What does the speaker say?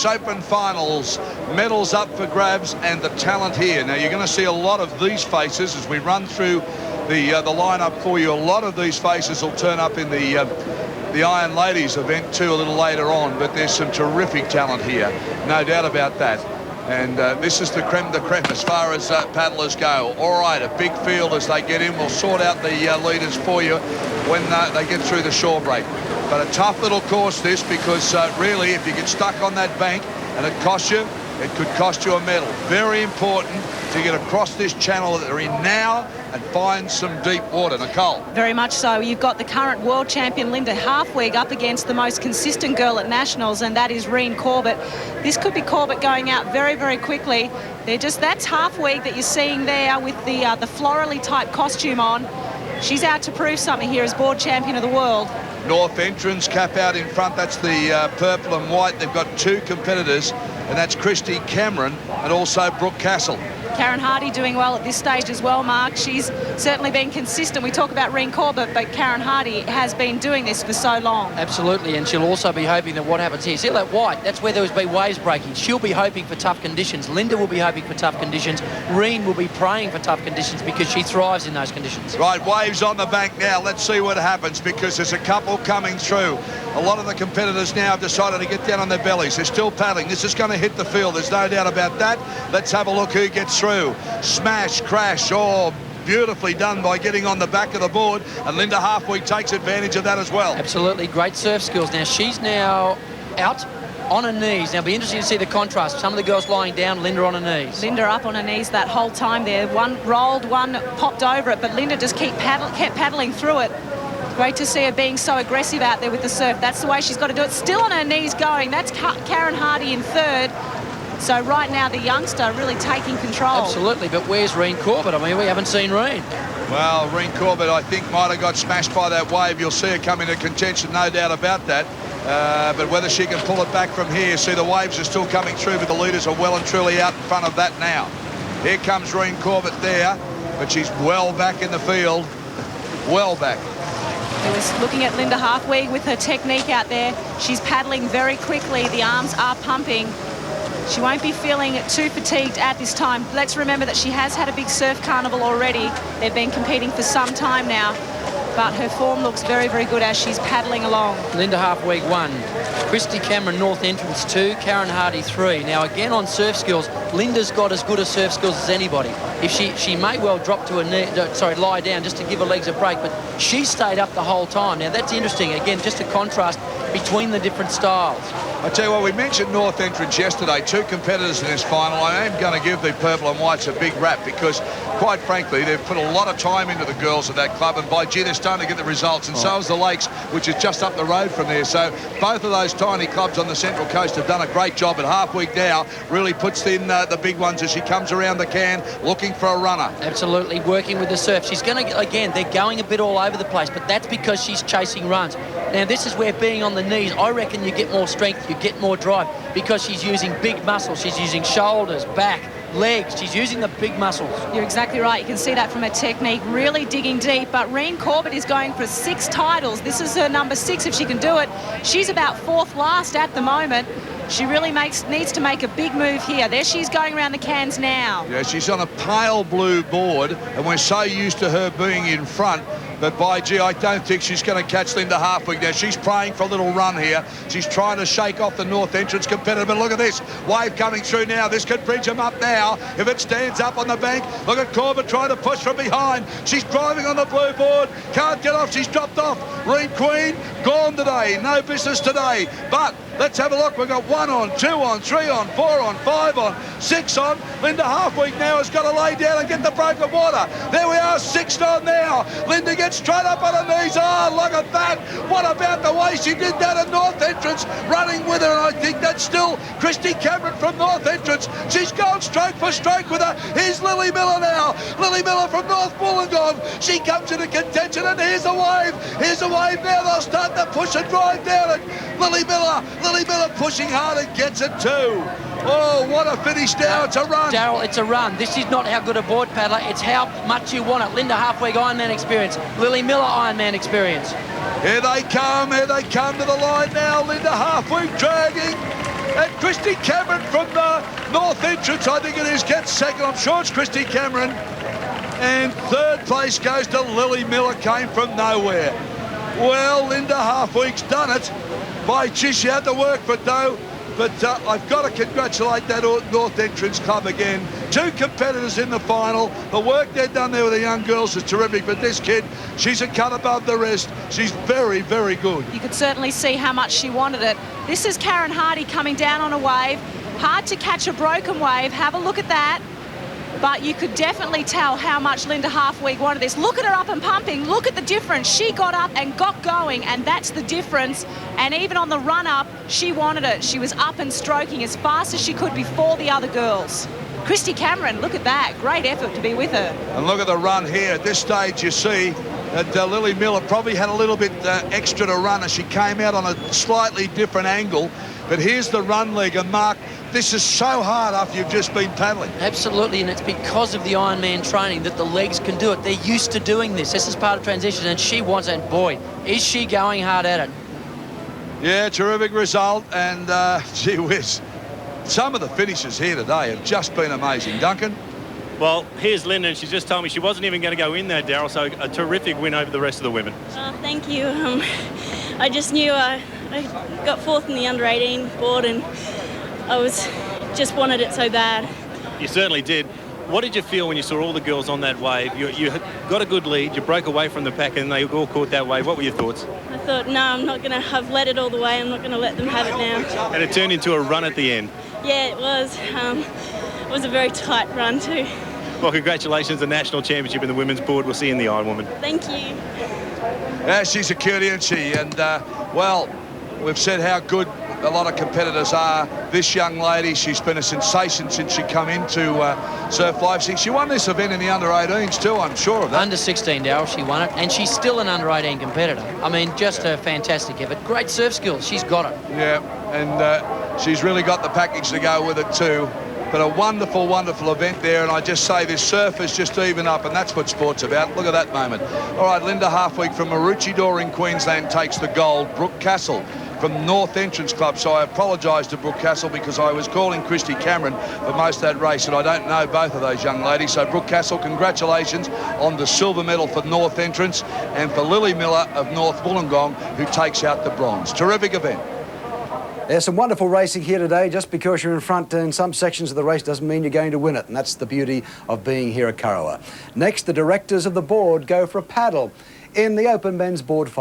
Open finals, medals up for grabs, and the talent here. Now you're going to see a lot of these faces as we run through the lineup for you. A lot of these faces will turn up in the Iron Ladies event too a little later on, but there's some terrific talent here, no doubt about that. And this is the creme de creme as far as paddlers go. All right, a big field as they get in. We'll sort out the leaders for you when they get through the shore break. But a tough little course this, because really if you get stuck on that bank and it costs you, it could cost you a medal. Very important to get across this channel that they're in now and find some deep water. Nicole. Very much so. You've got the current world champion Linda Halfweg up against the most consistent girl at Nationals, and that is Reen Corbett. This could be Corbett going out very, very quickly. That's Halfweg that you're seeing there with the florally type costume on. She's out to prove something here as board champion of the world. North entrance cap out in front. That's the purple and white. They've got two competitors, and that's Christy Cameron and also Brooke Castle. Karen Hardy doing well at this stage as well, Mark. She's certainly been consistent. We talk about Reen Corbett, but Karen Hardy has been doing this for so long. Absolutely, and she'll also be hoping that what happens here. See that white? That's where there will be waves breaking. She'll be hoping for tough conditions. Linda will be hoping for tough conditions. Reen will be praying for tough conditions because she thrives in those conditions. Right, waves on the bank now. Let's see what happens, because there's a couple coming through. A lot of the competitors now have decided to get down on their bellies. They're still paddling. This is going to hit the field. There's no doubt about that. Let's have a look who gets through. Smash, crash, oh, beautifully done by getting on the back of the board, and Linda Halfweg takes advantage of that as well. Absolutely, great surf skills. Now she's now out on her knees. Now it'll be interesting to see the contrast. Some of the girls lying down, Linda on her knees. Linda up on her knees that whole time there. One rolled, one popped over it, but Linda just kept paddling through it. Great to see her being so aggressive out there with the surf. That's the way she's got to do it. Still on her knees going. That's Karen Hardy in third. So right now the youngster really taking control. Absolutely, but where's Reen Corbett? I mean, we haven't seen Reen. Well, Reen Corbett, I think, might have got smashed by that wave. You'll see her come into contention, no doubt about that. But whether she can pull it back from here, see the waves are still coming through, but the leaders are well and truly out in front of that now. Here comes Reen Corbett there, but she's well back in the field, well back. He was looking at Linda Halfweg with her technique out there. She's paddling very quickly. The arms are pumping. She won't be feeling too fatigued at this time. Let's remember that she has had a big surf carnival already. They've been competing for some time now, but her form looks very, very good as she's paddling along. Linda Halfweg 1, Christy Cameron North entrance 2, Karen Hardy 3. Now again on surf skills, Linda's got as good a surf skills as anybody. If she may well drop to her knee, lie down just to give her legs a break, but she stayed up the whole time. Now that's interesting. Again, just a contrast between the different styles. I tell you what, we mentioned North entrance yesterday. Two competitors in this final. I am going to give the purple and whites a big rap, because quite frankly they've put a lot of time into the girls of that club, and by gee, they're starting to get the results, and so is the Lakes, which is just up the road from there. So both of those tiny clubs on the Central Coast have done a great job. At Halfweg now really puts in the big ones as she comes around the can looking for a runner. Absolutely, working with the surf. She's going to, again, they're going a bit all over the place, but that's because she's chasing runs. Now this is where being on the knees, I reckon you get more strength, you get more drive, because she's using big muscles. She's using shoulders, back, legs. She's using the big muscles. You're exactly right. You can see that from her technique, really digging deep. But Reen Corbett is going for 6 titles. This is her number 6 if she can do it. She's about 4th last at the moment. She really needs to make a big move here. There she's going around the cans now. Yeah, she's on a pale blue board, and we're so used to her being in front. But by gee, I don't think she's going to catch Linda Halfweg now. She's praying for a little run here. She's trying to shake off the North entrance competitor. But look at this wave coming through now. This could bridge them up now if it stands up on the bank. Look at Corbett trying to push from behind. She's driving on the blue board. Can't get off. She's dropped off. Reen Queen gone today. No business today. But let's have a look. We've got 1 on, 2 on, 3 on, 4 on, 5 on, 6 on. Linda Halfweg now has got to lay down and get the broken water. There we are, 6 on now. Linda gets straight up on her knees. Oh, look at that. What about the way she did that at North entrance, running with her? And I think that's still Christy Cameron from North entrance. She's gone stroke for stroke with her. Here's Lily Miller now. Lily Miller from North Wollongong. She comes into contention, and here's a wave. Here's a wave now. They'll start to push and drive down it. Lily Miller pushing hard and gets it too. Oh, what a finish now. It's a run. Daryl, it's a run. This is not how good a board paddler. It's how much you want it. Linda Halfweg Ironman experience. Lily Miller Ironman experience. Here they come to the line now. Linda Halfweg dragging. And Christy Cameron from the north entrance, I think it is, gets second. I'm sure it's Christy Cameron. And third place goes to Lily Miller, came from nowhere. Well, Linda Halfweek's done it. By gee, she had to work for dough. But I've got to congratulate that North Entrance Club again. 2 competitors in the final. The work they've done there with the young girls is terrific. But this kid, she's a cut above the rest. She's very, very good. You could certainly see how much she wanted it. This is Karen Hardy coming down on a wave. Hard to catch a broken wave. Have a look at that. But you could definitely tell how much Linda Halfweek wanted this. Look at her up and pumping. Look at the difference. She got up and got going, and that's the difference. And even on the run-up, she wanted it. She was up and stroking as fast as she could before the other girls. Christy Cameron, look at that. Great effort to be with her. And look at the run here. At this stage, you see that Lily Miller probably had a little bit extra to run as she came out on a slightly different angle. But here's the run leg, and Mark, this is so hard after you've just been paddling. Absolutely, and it's because of the Ironman training that the legs can do it. They're used to doing this. This is part of transition, and she wants it. And boy, is she going hard at it. Yeah, terrific result, and gee whiz. Some of the finishes here today have just been amazing. Duncan? Well, here's Linda, and she's just told me she wasn't even going to go in there, Daryl, so a terrific win over the rest of the women. Thank you. I just knew I got 4th in the under-18 board, and I just wanted it so bad. You certainly did. What did you feel when you saw all the girls on that wave? You got a good lead, you broke away from the pack, and they all caught that wave. What were your thoughts? I thought, no, I'm not going to. I've let it all the way. I'm not going to let them have it now. And it turned into a run at the end. Yeah, it was. It was a very tight run too. Well, congratulations, the national championship in the women's board. We'll see you in the Iron Woman. Thank you. Yeah, she's a cutie, isn't she? And, well, we've said how good a lot of competitors are. This young lady, she's been a sensation since she come into Surf Leipzig. She won this event in the under-18s too, I'm sure of that. Under 16, Daryl, she won it, and she's still an under 18 competitor. I mean, just a fantastic effort. Great surf skills, she's got it. Yeah, and she's really got the package to go with it too. But a wonderful, wonderful event there, and I just say this surf is just even up, and that's what sport's about. Look at that moment. All right, Linda Halfweek from Maroochydore in Queensland takes the gold. Brooke Castle from North Entrance Club. So I apologise to Brooke Castle because I was calling Christy Cameron for most of that race, and I don't know both of those young ladies. So Brooke Castle, congratulations on the silver medal for North Entrance, and for Lily Miller of North Wollongong, who takes out the bronze. Terrific event. There's some wonderful racing here today. Just because you're in front in some sections of the race doesn't mean you're going to win it, and that's the beauty of being here at Kurrawa. Next, the directors of the board go for a paddle in the Open Men's Board final.